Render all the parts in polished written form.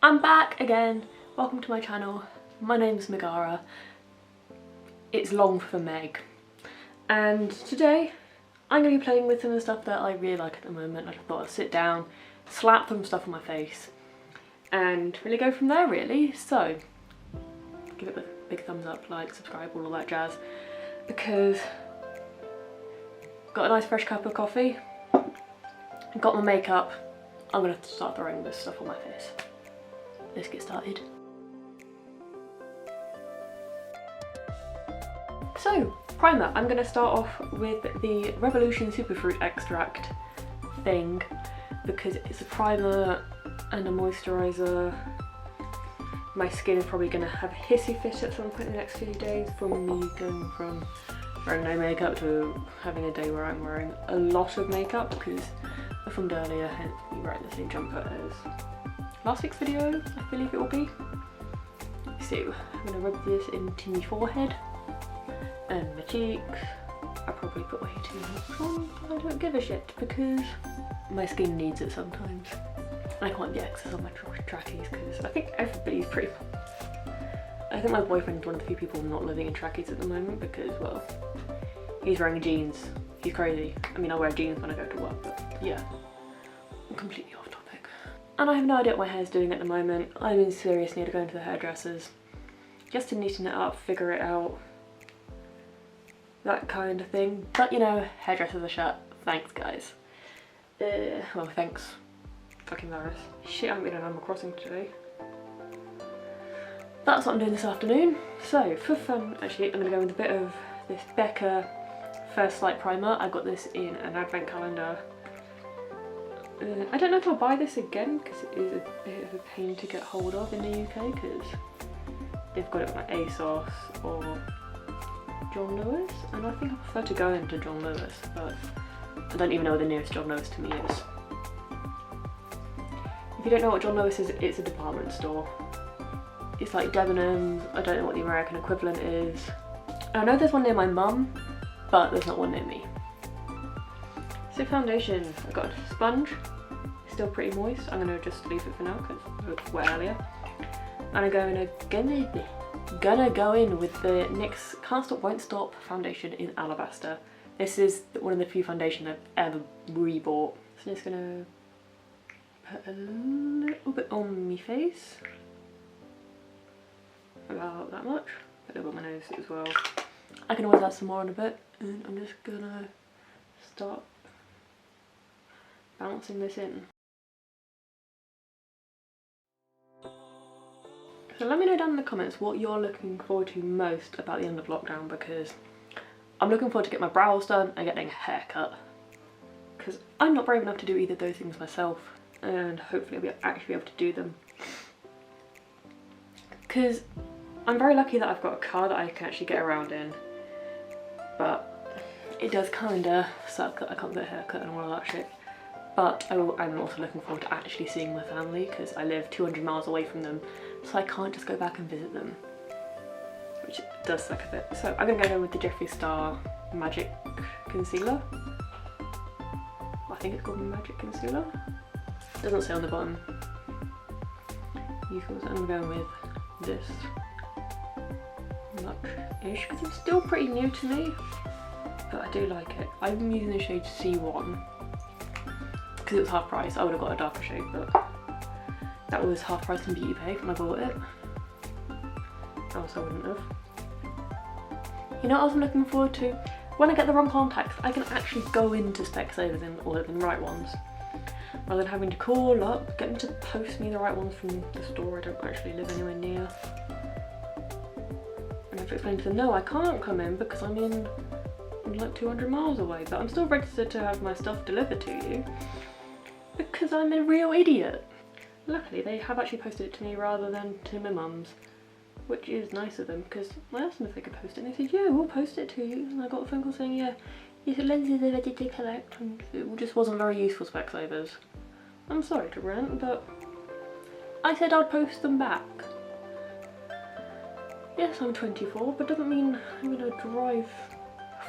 I'm back again. Welcome to my channel. My name's Megara. It's long for Meg. And today I'm going to be playing with some of the stuff that I really like at the moment. I just thought I'd sit down, slap some stuff on my face and really go from there really. So give it a big thumbs up, like, subscribe, all of that jazz, because got a nice fresh cup of coffee, got my makeup. I'm going to start throwing this stuff on my face. Let's get started. So, primer. I'm going to start off with the Revolution Superfruit extract thing because it's a primer and a moisturiser. My skin is probably going to have a hissy fit at some point in the next few days from me going from wearing no makeup to having a day where I'm wearing a lot of makeup because I filmed earlier, hence me wearing the same jumper as last week's video, I believe it will be. So I'm going to rub this into my forehead and my cheeks. I probably put way too much on, but I don't give a shit because my skin needs it sometimes. I can't get excess on my trackies because I think everybody's pretty... I think my boyfriend's one of the few people not living in trackies at the moment because, well, he's wearing jeans. He's crazy. I mean, I wear jeans when I go to work, but yeah, I'm completely off topic. And I have no idea what my hair's doing at the moment. I'm in serious need of going to the hairdressers just to neaten it up, figure it out, that kind of thing. But you know, hairdressers are shut. Thanks, guys. Well, thanks. Fucking virus. Shit, I haven't been on Animal Crossing today. That's what I'm doing this afternoon. So, for fun, actually, I'm going to go with a bit of this Becca First Light Primer. I got this in an advent calendar. I don't know if I'll buy this again because it is a bit of a pain to get hold of in the UK because they've got it on like ASOS or John Lewis, and I think I prefer to go into John Lewis, but I don't even know where the nearest John Lewis to me is. If you don't know what John Lewis is, it's a department store. It's like Debenhams. I don't know what the American equivalent is. I know there's one near my mum, but there's not one near me. So foundation, I've got a sponge, it's still pretty moist. I'm going to just leave it for now because it was wet earlier. And I'm gonna go in with the NYX Can't Stop Won't Stop foundation in Alabaster. This is one of the few foundations I've ever rebought. So I'm just going to put a little bit on my face. About that much. Put a little bit on my nose as well. I can always add some more in a bit. And I'm just gonna start bouncing this in. So let me know down in the comments what you're looking forward to most about the end of lockdown, because I'm looking forward to get my brows done and getting a haircut because I'm not brave enough to do either of those things myself, and hopefully I'll be actually be able to do them because I'm very lucky that I've got a car that I can actually get around in, but it does kinda suck that I can't get a haircut and all of that shit. But I'm also looking forward to actually seeing my family because I live 200 miles away from them, so I can't just go back and visit them, which does suck a bit. So I'm going to go with the Jeffree Star Magic Concealer. I think it's called Magic Concealer. It doesn't say on the bottom. I'm going with this much-ish because it's still pretty new to me, but I do like it. I'm using the shade C1 because it was half price. I would have got a darker shade, but that was half price in Beauty Pay when I bought it. Else I wouldn't have. You know what else I'm looking forward to? When I get the wrong contacts, I can actually go into Specsavers and order the right ones, rather than having to call up, get them to post me the right ones from the store I don't actually live anywhere near. And I have to explain to them, no, I can't come in because I'm in like 200 miles away, but I'm still registered to have my stuff delivered to you because I'm a real idiot. Luckily they have actually posted it to me rather than to my mum's, which is nice of them because I asked them if they could post it and they said, yeah, we'll post it to you. And I got a phone call saying, yeah, your lenses are ready to collect, and it just wasn't very useful, Specsavers. I'm sorry to rant, but I said I'd post them back. Yes, I'm 24, but doesn't mean I'm gonna drive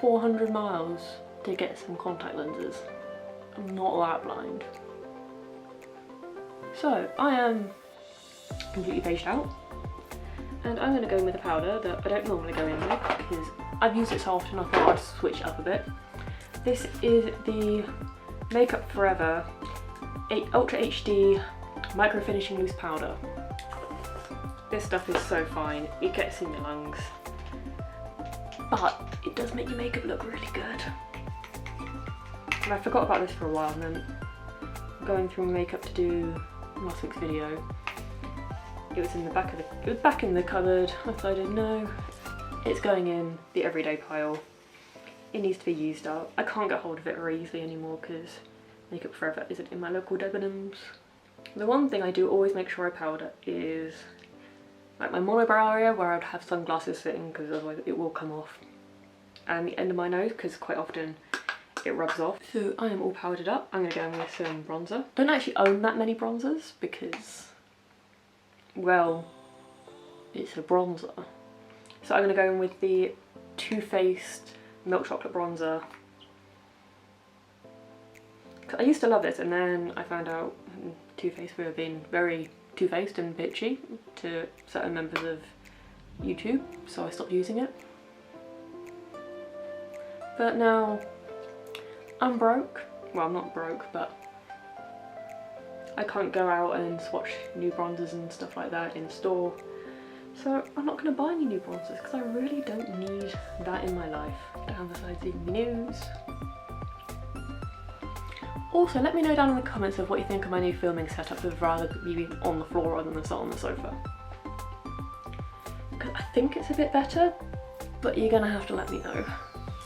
400 miles to get some contact lenses. I'm not that blind. So I am completely beiged out. And I'm going to go in with a powder that I don't normally go in with because I've used it so often I thought I'd switch it up a bit. This is the Makeup Forever Ultra HD Micro Finishing Loose Powder. This stuff is so fine, it gets in your lungs, but it does make your makeup look really good. And I forgot about this for a while, and then going through my makeup to do last week's video, it was back in the cupboard. I decided no, it's going in the everyday pile. It needs to be used up. I can't get hold of it very easily anymore because Makeup Forever isn't in my local Debenhams. The one thing I do always make sure I powder is like my monobrow area where I'd have sunglasses sitting because otherwise it will come off, and the end of my nose because quite often it rubs off. So I am all powdered up. I'm going to go in with some bronzer. Don't actually own that many bronzers because, well, it's a bronzer. So I'm going to go in with the Too Faced Milk Chocolate Bronzer. I used to love this, and then I found out Too Faced were being very two-faced and bitchy to certain members of YouTube, so I stopped using it. But now I'm broke. Well, I'm not broke, but I can't go out and swatch new bronzers and stuff like that in store. So I'm not going to buy any new bronzers because I really don't need that in my life. Down the sides of the news. Also, let me know down in the comments of what you think of my new filming setup with rather me on the floor rather than sat on the sofa. Because I think it's a bit better, but you're going to have to let me know.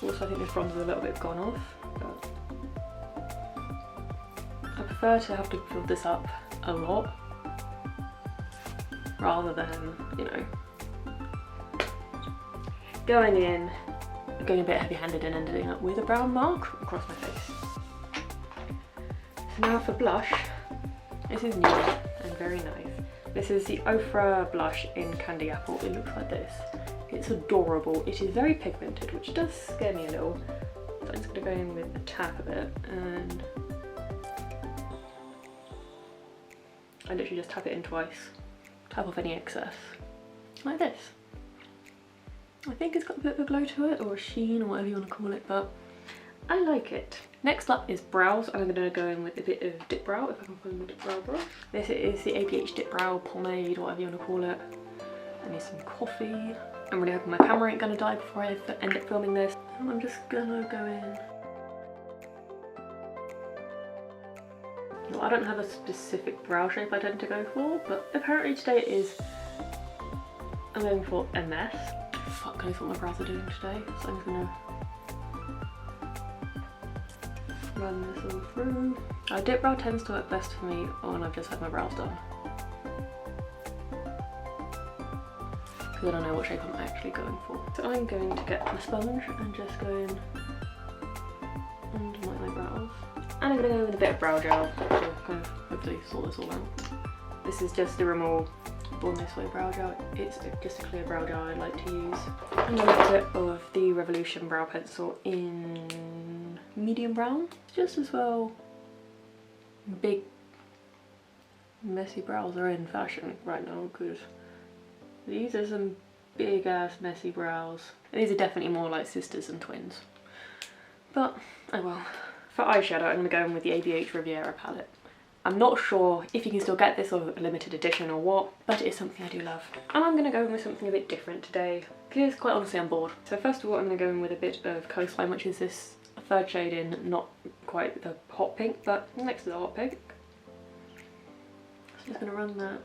Also, I think this bronzer is a little bit gone off, but I prefer to have to build this up a lot rather than, you know, going in, going a bit heavy-handed and ending up with a brown mark across my face. So now for blush, this is new and very nice. This is the Ofra blush in Candy Apple. It looks like this. It's adorable. It is very pigmented, which does scare me a little. So I'm just going to go in with a tap of it, and I literally just tap it in twice. Tap off any excess, like this. I think it's got a bit of a glow to it, or a sheen, or whatever you want to call it, but I like it. Next up is brows. I'm going to go in with a bit of Dipbrow, if I can find the Dipbrow brush. This is the ABH Dipbrow Pomade, whatever you want to call it. I need some coffee. I'm really hoping my camera ain't going to die before I end up filming this. And I'm just going to go in. Well, I don't have a specific brow shape I tend to go for, but apparently today it is, I'm going for a mess. Fuck knows what my brows are doing today, so I'm just going to run this all through. Dipbrow tends to work best for me when I've just had my brows done, because I don't know what shape I'm actually going for. So I'm going to get my sponge and just go in under my eyebrows. And I'm going to go with a bit of brow gel to kind of hopefully sort this all out. This is just the Rimmel Born This Way brow gel. It's just a clear brow gel I like to use. And a little bit of the Revolution brow pencil in medium brown. Just as well, big messy brows are in fashion right now, because these are some big ass messy brows. These are definitely more like sisters than twins. But, oh well. For eyeshadow, I'm going to go in with the ABH Riviera palette. I'm not sure if you can still get this or a limited edition or what, but it is something I do love. And I'm going to go in with something a bit different today, because quite honestly I'm bored. So first of all, I'm going to go in with a bit of Coastline, which is this third shade in, not quite the hot pink, but next to the hot pink. So I'm just going to run that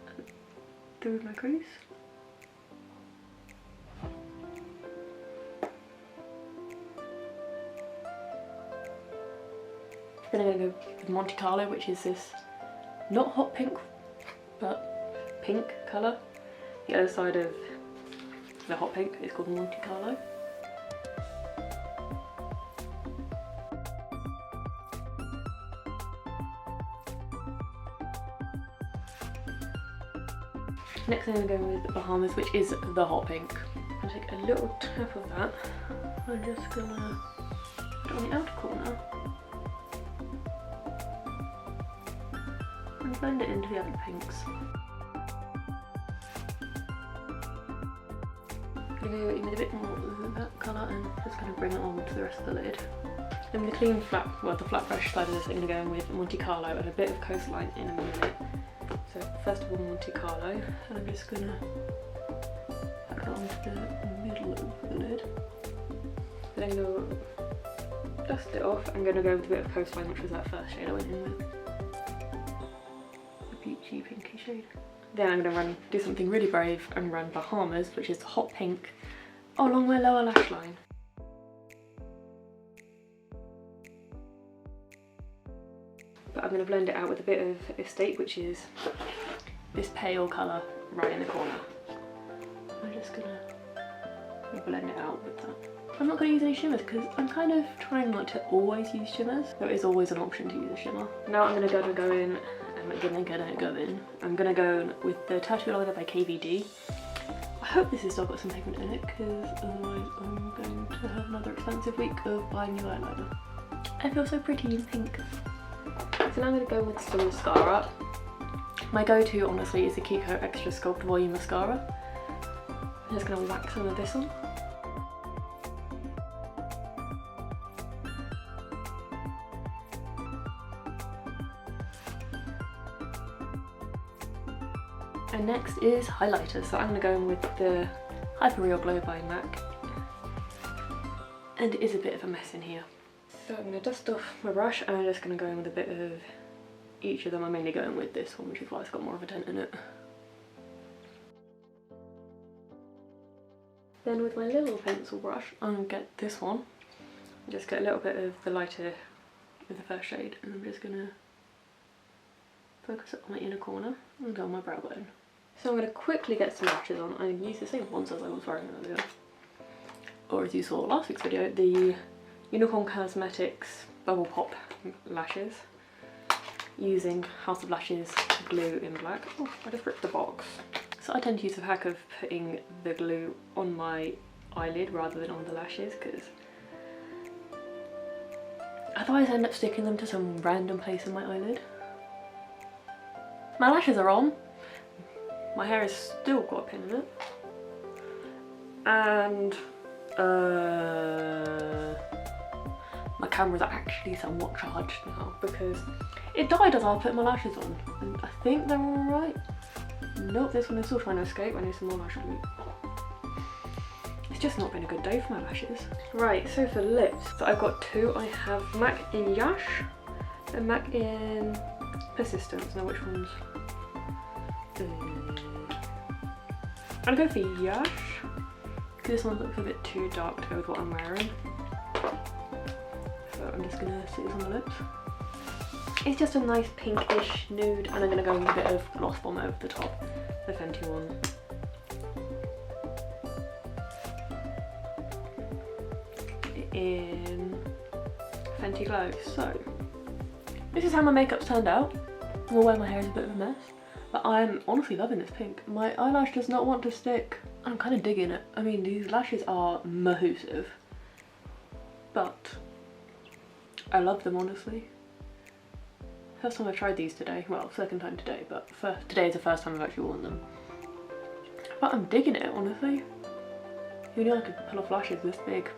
through my crease. Then I'm going to go with Monte Carlo, which is this not hot pink, but pink colour. The other side of the hot pink is called Monte Carlo. Next I'm going to go with Bahamas, which is the hot pink. I'm going to take a little tap of that. I'm just going to put it on the outer corner and blend it into the other pinks. I'm going to go in with a bit more of that colour and just going to bring it on to the rest of the lid. Then the clean flat, well the flat brush side of this, I'm going to go in with Monte Carlo and a bit of Coastline in a minute. So first of all Monte Carlo, and I'm just going to pack that onto the middle of the lid. Then I'm going to dust it off. I'm going to go with a bit of Coastline, which was that first shade I went in with. The peachy pinky shade. Then I'm going to do something really brave and run Bahamas, which is hot pink, along my lower lash line. But I'm going to blend it out with a bit of Estate, which is this pale colour right in the corner. I'm just going to blend it out with that. I'm not going to use any shimmers because I'm kind of trying not to always use shimmers. There is always an option to use a shimmer. Now I'm going to go in. I'm gonna go in with the Tattoo Eyeliner by KVD. I hope this has still got some pigment in it because otherwise I'm going to have another expensive week of buying new eyeliner. I feel so pretty in pink. So now I'm gonna go with some mascara. My go-to honestly is the Kiko Extra Sculpt Volume Mascara. I'm just gonna whack some of this on. And next is highlighter, so I'm going to go in with the Hyper Real Glow by MAC. And it is a bit of a mess in here. So I'm going to dust off my brush and I'm just going to go in with a bit of each of them. I'm mainly going with this one, which is why it's got more of a dent in it. Then with my little pencil brush, I'm going to get this one. Just get a little bit of the lighter with the first shade and I'm just going to focus it on the inner corner and go on my brow bone. So I'm going to quickly get some lashes on. I use the same ones as I was wearing earlier. Or as you saw last week's video, the Unicorn Cosmetics Bubble Pop lashes. Using House of Lashes glue in black. Oh, I just ripped the box. So I tend to use a hack of putting the glue on my eyelid rather than on the lashes because otherwise I end up sticking them to some random place in my eyelid. My lashes are on. My hair has still got a pin in it. And my camera's actually somewhat charged now because it died as I put my lashes on. And I think they're alright. Nope, this one is still trying to escape. I need some more lash glue. It's just not been a good day for my lashes. Right, so for lips, so I've got two. I have MAC in Yash and MAC in Persistence. Now which ones? I'm gonna go for Yash because this one looks a bit too dark to go with what I'm wearing. So I'm just gonna sit this on the lips. It's just a nice pinkish nude and I'm gonna go with a bit of gloss bomb over the top, the Fenty one. In Fenty Glow. So this is how my makeup's turned out. Although my hair is a bit of a mess. But I'm honestly loving this pink. My eyelash does not want to stick. I'm kind of digging it. I mean, these lashes are mahoosive. But I love them, honestly. First time I've tried these today. Well, second time today, but today is the first time I've actually worn them. But I'm digging it, honestly. Who knew I could pull off lashes this big?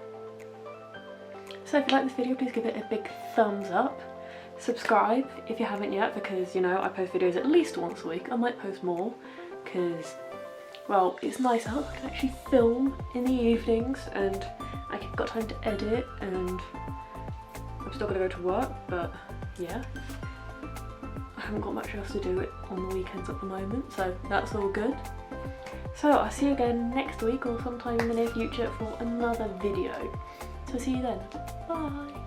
So if you like this video, please give it a big thumbs up. Subscribe if you haven't yet because, you know, I post videos at least once a week. I might post more because, well, it's nice out. I can actually film in the evenings and I've got time to edit and I'm still going to go to work, but yeah. I haven't got much else to do on the weekends at the moment, so that's all good. So I'll see you again next week or sometime in the near future for another video. So see you then. Bye!